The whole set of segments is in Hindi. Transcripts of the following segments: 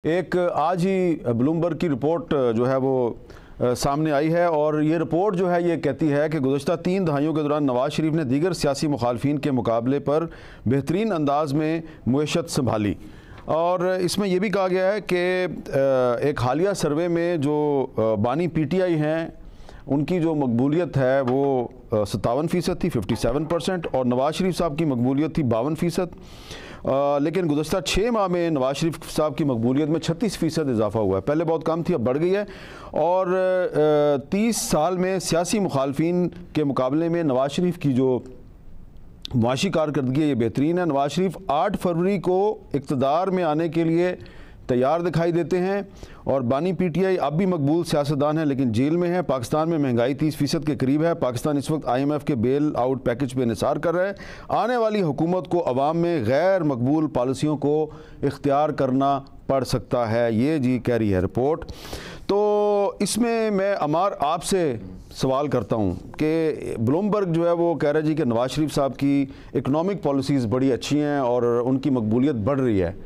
एक आज ही ब्लूमबर्ग की रिपोर्ट जो है वो सामने आई है और ये रिपोर्ट जो है ये कहती है कि गुज़श्ता 3 दहाइयों के दौरान नवाज़ शरीफ ने दीगर सियासी मुखालफिन के मुकाबले पर बेहतरीन अंदाज में मुइशत संभाली। और इसमें यह भी कहा गया है कि एक हालिया सर्वे में जो बानी PTI हैं उनकी जो मकबूलियत है वो 57% थी, 57%, और नवाज़ शरीफ साहब की मकबूलियत थी 52%। लेकिन गुज़श्ता 6 माह में नवाज़ शरीफ साहब की मकबूलियत में 36% इजाफा हुआ है। पहले बहुत कम थी, अब बढ़ गई है। और 30 साल में सियासी मुखालफिन के मुकाबले में नवाज़ शरीफ की जो मुआशी कारकर्दगी है ये बेहतरीन है। नवाज़ शरीफ 8 फरवरी को इक़्तिदार में आने के लिए तैयार दिखाई देते हैं और बानी PTI अब भी मकबूल सियासतदान है लेकिन जेल में है। पाकिस्तान में महंगाई 30% के करीब है। पाकिस्तान इस वक्त IMF के बेल आउट पैकेज पे निसार कर रहा है। आने वाली हुकूमत को अवाम में गैर मकबूल पॉलिसियों को इख्तियार करना पड़ सकता है, ये जी कह रही है रिपोर्ट। तो इसमें मैं अमार आपसे सवाल करता हूँ कि ब्लूमबर्ग जो है वो कह रहा है जी कि नवाज़ शरीफ साहब की इकनॉमिक पॉलिसीज़ बड़ी अच्छी हैं और उनकी मकबूलियत बढ़ रही है।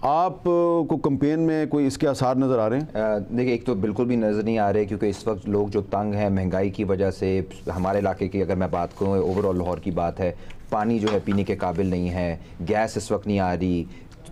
आप को कैंपेन में कोई इसके आसार नज़र आ रहे हैं? देखिए, एक तो बिल्कुल भी नज़र नहीं आ रहे क्योंकि इस वक्त लोग जो तंग हैं महंगाई की वजह से। हमारे इलाके की अगर मैं बात करूँ, ओवरऑल लाहौर की बात है, पानी जो है पीने के काबिल नहीं है, गैस इस वक्त नहीं आ रही।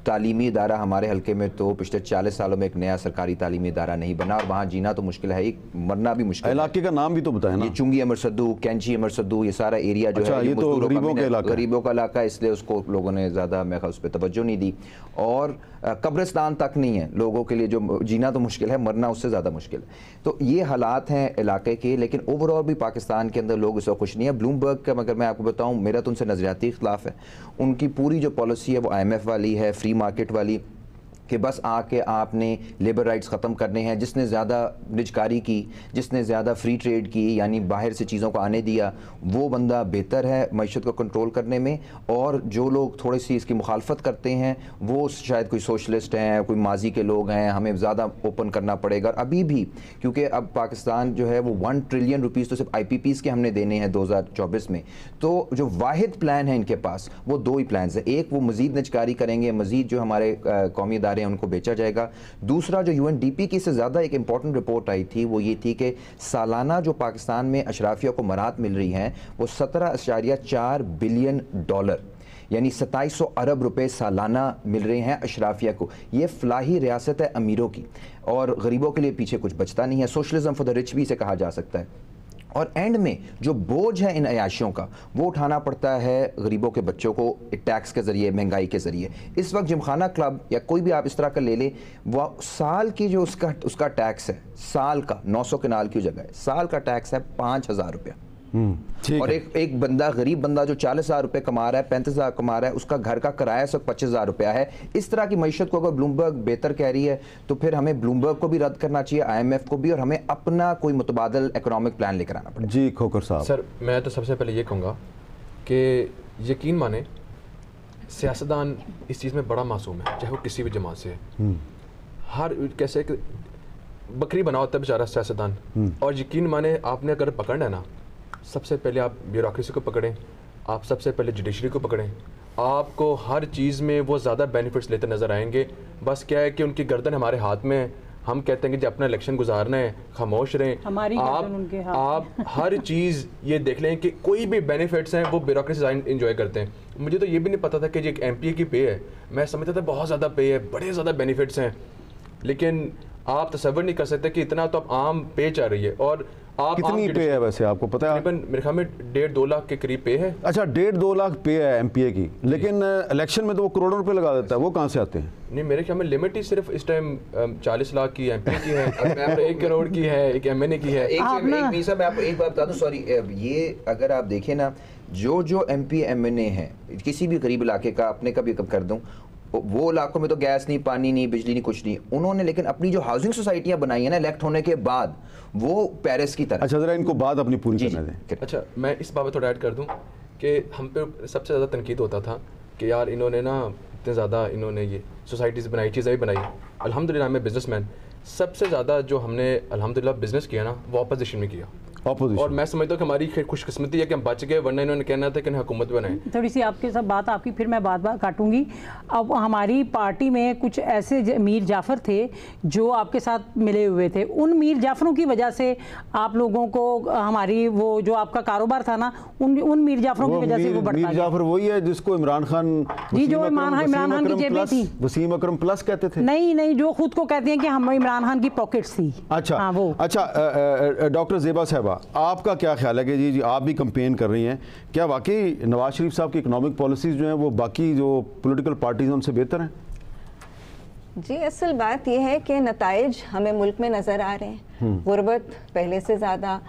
तालीमी इदारा हमारे हल्के में तो पिछले 40 सालों में एक नया सरकारी तालीमी इदारा नहीं बना और वहाँ जीना तो मुश्किल है ही, मरना भी मुश्किल है। इलाके का नाम भी तो बताएं ना। ये चुंगी अमर सद्दू, कैंची अमर सद्दू, ये सारा एरिया जो है ये तो गरीबों का इलाका है, इसलिए उसको लोगों ने ज़्यादा मैं उस पर तवज्जो नहीं दी। और कब्रिस्तान तक नहीं है लोगों के लिए, जो जीना तो मुश्किल है, मरना उससे ज़्यादा मुश्किल है। तो ये हालात हैं इलाके के, लेकिन ओवरऑल भी पाकिस्तान के अंदर लोग इसको खुश नहीं है। ब्लूमबर्ग का अगर मैं आपको बताऊँ, मेरा तो उनसे नज़रियाती इख्तिलाफ है। उनकी पूरी जो पॉलिसी है वो IMF वाली है, फ्री मार्केट वाली, कि बस आके आपने लेबर राइट्स ख़त्म करने हैं। जिसने ज़्यादा निजकारी की, जिसने ज़्यादा फ्री ट्रेड की, यानी बाहर से चीज़ों को आने दिया, वो बंदा बेहतर है मईशत को कंट्रोल करने में। और जो लोग थोड़ी सी इसकी मुखालफत करते हैं वो शायद कोई सोशलिस्ट हैं, कोई माजी के लोग हैं, हमें ज़्यादा ओपन करना पड़ेगा अभी भी, क्योंकि अब पाकिस्तान जो है वो 1 ट्रिलियन रुपीज़ तो सिर्फ IPPs के हमने देने हैं 2024 में। तो जो वाहिद प्लान है इनके पास वो 2 ही प्लान है। एक, वो मज़ीद निजकारी करेंगे, मज़ीद जो हमारे कौमी इदारे उनको बेचा जाएगा। दूसरा, जो UNDP की से ज़्यादा एक इंपॉर्टेंट रिपोर्ट आई थी वो ये थी कि सालाना जो पाकिस्तान में अशराफिया को मराहत मिल रही हैं वो $17.4 बिलियन, यानी 2700 अरब रुपए सालाना मिल रहे हैं अशराफिया को। ये फलाही रियासत है अमीरों की और गरीबों के लिए पीछे कुछ बचता नहीं है। सोशलिज्म फॉर द रिच भी इसे कहा जा सकता है। और एंड में जो बोझ है इन अयाशियों का वो उठाना पड़ता है गरीबों के बच्चों को टैक्स के ज़रिए, महंगाई के ज़रिए। इस वक्त जिमखाना क्लब या कोई भी आप इस तरह का ले ले, वो साल की जो उसका टैक्स है, साल का 900 कनाल की जगह है, साल का टैक्स है 5000 रुपया। और एक बंदा, गरीब बंदा जो 40,000 रुपये कमा रहा है, 35,000 कमा रहा है, उसका घर का किराया सिर्फ 25,000 रुपया है। इस तरह की मईशत को अगर ब्लूमबर्ग बेहतर कह रही है तो फिर हमें ब्लूमबर्ग को भी रद्द करना चाहिए, IMF को भी, और हमें अपना कोई मुतबादल इकोनॉमिक प्लान लेकर आना पड़ेगा। जी खोकर साहब। सर, मैं तो सबसे पहले ये कहूँगा कि यकीन माने सियासतदान इस चीज़ में बड़ा मासूम है, चाहे वो किसी भी जमात से है। हर कैसे बकरी बना होता है बेचारा सियासतदान। और यकीन माने आपने अगर पकड़ना है ना, सबसे पहले आप ब्यूरोक्रेसी को पकड़ें, आप सबसे पहले जुडिशरी को पकड़ें। आपको हर चीज़ में वो ज़्यादा बेनिफिट्स लेते नज़र आएंगे। बस क्या है कि उनकी गर्दन हमारे हाथ में है। हम कहते हैं कि जब अपना इलेक्शन गुजारना है खामोश रहें। आप हर चीज़ ये देख लें कि कोई भी बेनिफिट्स हैं वो ब्यूरोक्रेसी इंजॉय करते हैं। मुझे तो ये भी नहीं पता था कि जो एक MPA की पे है, मैं समझता था बहुत ज़्यादा पे है, बड़े ज़्यादा बेनिफिट्स हैं, लेकिन आप तसव्वुर नहीं कर सकते कि इतना तो अब आम पे चल रही है। और आप कितनी पे है वैसे आपको पता है? मेरे ख्याल में 1.5-2 लाख के करीब पे है। अच्छा, 1.5-2 लाख पे है MPA की, लेकिन इलेक्शन में तो वो करोड़ों रुपए लगा देता है, वो कहाँ से आते हैं? नहीं, मेरे ख्याल में लिमिट ही सिर्फ इस टाइम 40 लाख की MPA की है, 1 करोड़ की है, एक MNA की है। मैं आपको एक बात बता दूं, सॉरी, ये अगर आप देखें ना, जो MP MNA है किसी भी गरीब इलाके का, अपने का भी कब कर दूं, वो इलाकों में तो गैस नहीं, पानी नहीं, बिजली नहीं, कुछ नहीं उन्होंने, लेकिन अपनी जो हाउसिंग सोसाइटियां बनाई है ना इलेक्ट होने के बाद, वो पेरिस की तरह। अच्छा, जरा इनको बात अपनी पूरी करने दें। अच्छा, मैं इस बाबत थोड़ा ऐड कर दूं कि हम पे सबसे ज़्यादा तनकीद होता था कि यार इन्होंने ना इतने ज़्यादा इन्होंने ये सोसाइटीज़ बनाई, चीज़ें भी बनाई। अल्हम्दुलिल्लाह मैं बिजनेसमैन, सबसे ज़्यादा जो हमने अल्हम्दुलिल्लाह बिज़नेस किया ना वो अपोजिशन में किया। ऑपोजिशन। और मैं समझता हूँ कि हमारी खुशकिस्मती है कि हम बच गए, वरना इन्होंने कहना था कि इन्हें हुकूमत बनाएं। थोड़ी सी आपके साथ बात आपकी फिर मैं बात काटूंगी। अब हमारी पार्टी में कुछ ऐसे मीर जाफ़र थे जो आपके साथ मिले हुए थे, उन मीर जाफ़रों की वजह से आप लोगों को हमारी वो जो आपका कारोबार था ना, उन मीर जाफ़रों की वजह से वो बढ़ता मीर जाफ़र वही है जिसको इमरान खान, जी, जो इमरान खान की जेबें थी, वसीम अकरम प्लस कहते थे। नहीं, जो खुद को कहते हैं कि हम इमरान खान की पॉकेट्स थी। अच्छा, हाँ, वो अच्छा, डॉक्टर ज़ेबा साहिबा, आपका क्या ख्याल है कि जी आप भी कंपेन कर रही हैं, क्या वाकई नवाज शरीफ साहब की इकोनॉमिक पॉलिसीज़ जो हैं वो बाकी जो पॉलिटिकल पार्टीज हैं उनसे बेहतर हैं? जी, असल बात यह है कि नताइज हमें मुल्क में नज़र आ रहे हैं। गुर्बत पहले से ज़्यादा,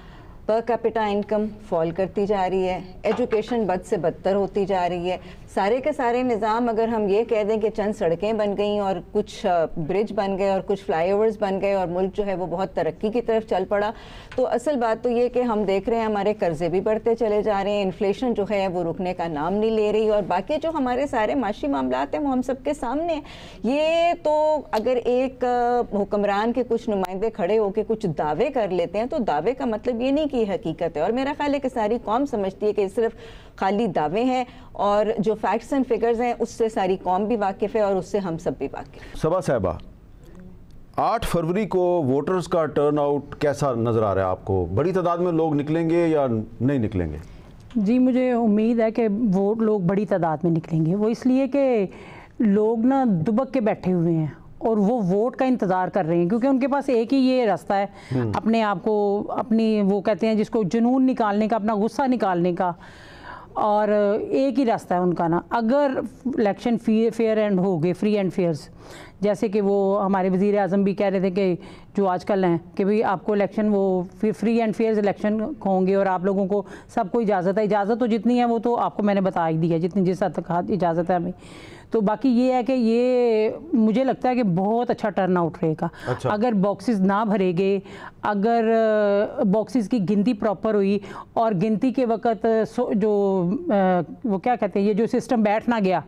पर कैपिटा इनकम फॉल करती जा रही है, एजुकेशन बद से बदतर होती जा रही है। सारे के सारे निज़ाम, अगर हम ये कह दें कि चंद सड़कें बन गई और कुछ ब्रिज बन गए और कुछ फ्लाईओवर्स बन गए और मुल्क जो है वो बहुत तरक्की की तरफ चल पड़ा, तो असल बात तो ये कि हम देख रहे हैं हमारे कर्जे भी बढ़ते चले जा रहे हैं, इन्फ्लेशन जो है वो रुकने का नाम नहीं ले रही, और बाकी जो हमारे सारे माशी मामलात हैं वो हम सबके सामने हैं। ये तो अगर एक हुक्मरान के कुछ नुमाइंदे खड़े होकर कुछ दावे कर लेते हैं तो दावे का मतलब ये नहीं कि हकीकत है, और मेरा ख्याल है कि सारी कौम समझती है कि सिर्फ खाली दावे हैं, और जो फैक्ट्स एंड फिगर्स हैं उससे सारी कौम भी वाकिफ़ है और उससे हम सब भी वाकिफ़। सबा साहिबा, 8 फरवरी को वोटर्स का टर्नआउट कैसा नज़र आ रहा है आपको? बड़ी तादाद में लोग निकलेंगे या नहीं निकलेंगे? जी, मुझे उम्मीद है कि वो लोग बड़ी तादाद में निकलेंगे। वो इसलिए कि लोग ना दुबक के बैठे हुए हैं और वो वोट का इंतज़ार कर रहे हैं, क्योंकि उनके पास एक ही ये रास्ता है अपने आप को, अपनी वो कहते हैं जिसको जुनून निकालने का, अपना गुस्सा निकालने का, और एक ही रास्ता है उनका ना। अगर इलेक्शन फेयर एंड हो गए, फ्री एंड फेयर्स, जैसे कि वो हमारे वज़ीर आज़म भी कह रहे थे कि जो आजकल हैं कि भाई आपको इलेक्शन वो फ्री एंड फेयर इलेक्शन होंगे और आप लोगों को सबको इजाज़त है। इजाज़त तो जितनी है वो तो आपको मैंने बता ही दी है, जितनी जिस हद तक इजाज़त है हमें। तो बाकी ये है कि ये मुझे लगता है कि बहुत अच्छा टर्न आउट रहेगा। अच्छा। अगर बॉक्सेस ना भरे गए, अगर बॉक्सेस की गिनती प्रॉपर हुई और गिनती के वक्त जो वो क्या कहते हैं, ये जो सिस्टम बैठ ना गया,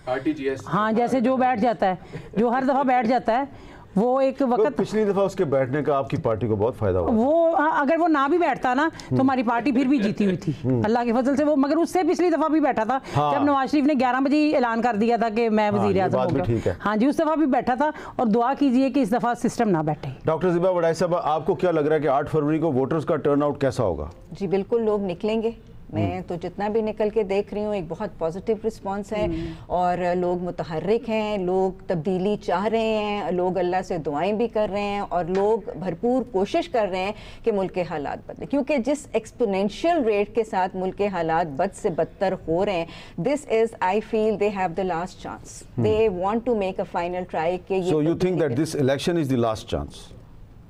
RTGS, हाँ, जैसे जो बैठ जाता है, जो हर दफ़ा बैठ जाता है, वो एक वक्त पिछली दफ़ा उसके बैठने का आपकी पार्टी को बहुत फ़ायदा हुआ। वो अगर वो ना भी बैठता ना तो हमारी पार्टी फिर भी जीती हुई थी अल्लाह के फजल से। वो मगर उससे पिछली दफ़ा भी बैठा था। हाँ। जब नवाज शरीफ ने 11 बजे ऐलान कर दिया था कि मैं वज़ीर आज़म बात भी ठीक है। हाँ जी, उस दफ़ा भी बैठा था, और दुआ कीजिए कि इस दफ़ा सिस्टम ना बैठे। डॉक्टर ज़ेबा वड़ाई साहब, आपको क्या लग रहा है कि 8 फरवरी को वोटर्स का टर्नआउट कैसा होगा? जी बिल्कुल, लोग निकलेंगे। मैं तो जितना भी निकल के देख रही हूँ एक बहुत पॉजिटिव रिस्पांस है, और लोग मुतहर्रिक हैं, लोग तब्दीली चाह रहे हैं, लोग अल्लाह से दुआएं भी कर रहे हैं, और लोग भरपूर कोशिश कर रहे हैं कि मुल्क के हालात बदलें, क्योंकि जिस एक्सपोनेंशियल रेट के साथ मुल्क के हालात बद से बदतर हो रहे हैं, this is, I feel they have the last chance, they want to make a final try कि ये। So you think that this election is the last chance?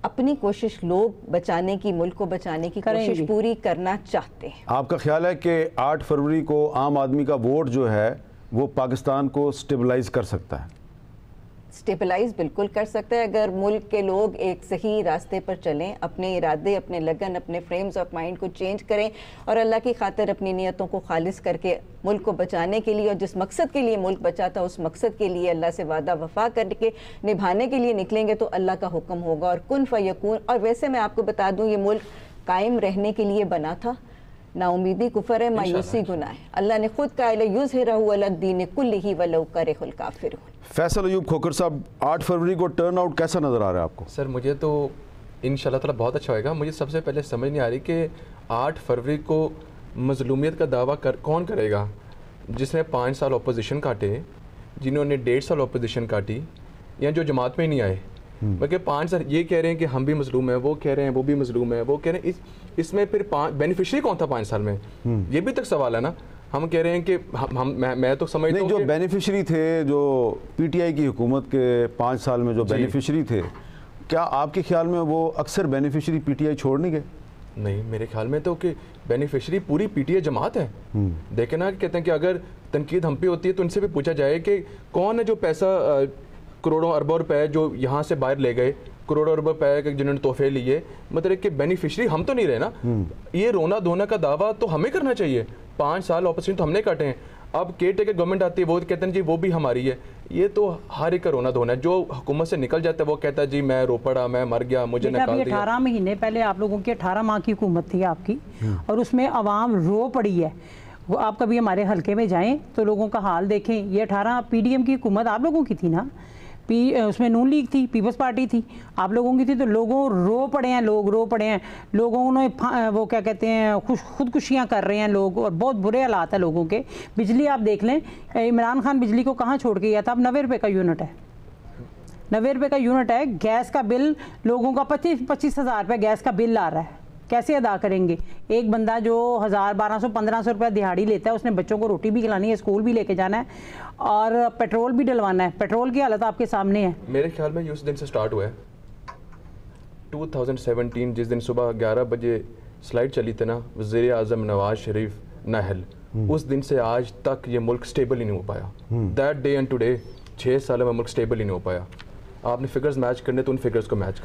अपनी कोशिश लोग बचाने की, मुल्क को बचाने की कोशिश पूरी करना चाहते हैं। आपका ख्याल है कि 8 फरवरी को आम आदमी का वोट जो है वो पाकिस्तान को स्टेबलाइज कर सकता है? स्टेबलाइज बिल्कुल कर सकता है, अगर मुल्क के लोग एक सही रास्ते पर चलें, अपने इरादे, अपने लगन, अपने फ्रेम्स ऑफ माइंड को चेंज करें, और अल्लाह की खातिर अपनी नियतों को खालिस करके मुल्क को बचाने के लिए, और जिस मकसद के लिए मुल्क बचा था उस मकसद के लिए अल्लाह से वादा वफा करके निभाने के लिए निकलेंगे, तो अल्लाह का हुक्म होगा और कुन फयकून। और वैसे मैं आपको बता दूँ, ये मुल्क कायम रहने के लिए बना था, नाउमीदी कुफर है, मायूसी गुनाह है। अल्लाह ने खुद कहा युज़हिरहु अलद्दीन कुल्लिही वलौ करिहल काफिरून। फैसल अयूब खोखर साहब, 8 फरवरी को टर्नआउट कैसा नज़र आ रहा है आपको? सर मुझे तो इंशाल्लाह ताला बहुत अच्छा होएगा। मुझे सबसे पहले समझ नहीं आ रही कि 8 फरवरी को मजलूमियत का दावा कौन करेगा, जिसने 5 साल अपोजिशन काटे, जिन्होंने 1.5 साल अपोजिशन काटी, या जो जमात में नहीं आए, बल्कि 5 साल ये कह रहे हैं कि हम भी मजलूम हैं, वो कह रहे हैं वो भी मजलूम है, वो कह रहे हैं इसमें फिर बेनिफिशरी कौन था 5 साल में? ये भी तक सवाल है ना। हम कह रहे हैं कि मैं तो समझता हूं जो बेनिफिशरी थे, जो पीटीआई की हुकूमत के 5 साल में जो बेनिफिशरी थे, क्या आपके ख्याल में वो अक्सर बेनिफिशरी पीटीआई छोड़ नहीं गए? नहीं, मेरे ख्याल में तो कि बेनिफिशरी पूरी पीटीआई जमात है। देखे ना, कहते हैं कि अगर तनकीद हम पे होती है तो उनसे भी पूछा जाए कि कौन है जो पैसा करोड़ों अरबों रुपए जो यहाँ से बाहर ले गए, करोड़ों अरबों रुपए जिन्होंने तोहफे लिए, मतलब कि बेनिफिशरी हम तो नहीं रहे ना। ये रोना धोना का दावा तो हमें करना चाहिए। 5 साल ऑपोजिशन तो हमने काटे हैं। अब केयर टेकर गवर्नमेंट आती है, वो कहते हैं जी वो भी हमारी है, ये तो हर एक का रोना धोना है। जो हुकूमत से निकल जाता है वो कहता है जी मैं रो पड़ा, मैं मर गया, मुझे निकाल दिया। 18 महीने पहले आप लोगों की 18 माह की हुकूमत थी आपकी, और उसमें आवाम रो पड़ी है। वो आप कभी हमारे हलके में जाएं तो लोगों का हाल देखें। ये 18 पीडीएम की हुकूमत आप लोगों की थी ना, उसमें नून लीग थी, पीपल्स पार्टी थी, आप लोगों की थी, तो लोगों रो पड़े हैं, लोग रो पड़े हैं, लोगों ने वो क्या कहते हैं खुदकुशियाँ कर रहे हैं लोग, और बहुत बुरे हालात है लोगों के। बिजली आप देख लें, इमरान खान बिजली को कहाँ छोड़ के गया था, अब 90 रुपये का यूनिट है, 90 रुपये का यूनिट है। गैस का बिल लोगों का 25 हज़ार रुपये गैस का बिल आ रहा है, कैसे अदा करेंगे? एक बंदा जो 1000, 1200, 1500 रुपये दिहाड़ी लेता है, उसने बच्चों को रोटी भी खिलानी है, स्कूल भी लेके जाना है, और पेट्रोल भी डलवाना है। पेट्रोल की हालत आपके सामने है। मेरे ख्याल में ये उस दिन से स्टार्ट हुआ है 2017, जिस दिन सुबह 11 बजे स्लाइड चली थी ना वज़ीर आज़म नवाज शरीफ नहल, उस दिन से आज तक ये मुल्क स्टेबल ही नहीं हो पाया। दैट डे एंड टुडे 6 साल में मुल्क स्टेबल ही नहीं हो पाया। आपने फिगर्स मैच करने तो उन फिगर्स को मैच करें।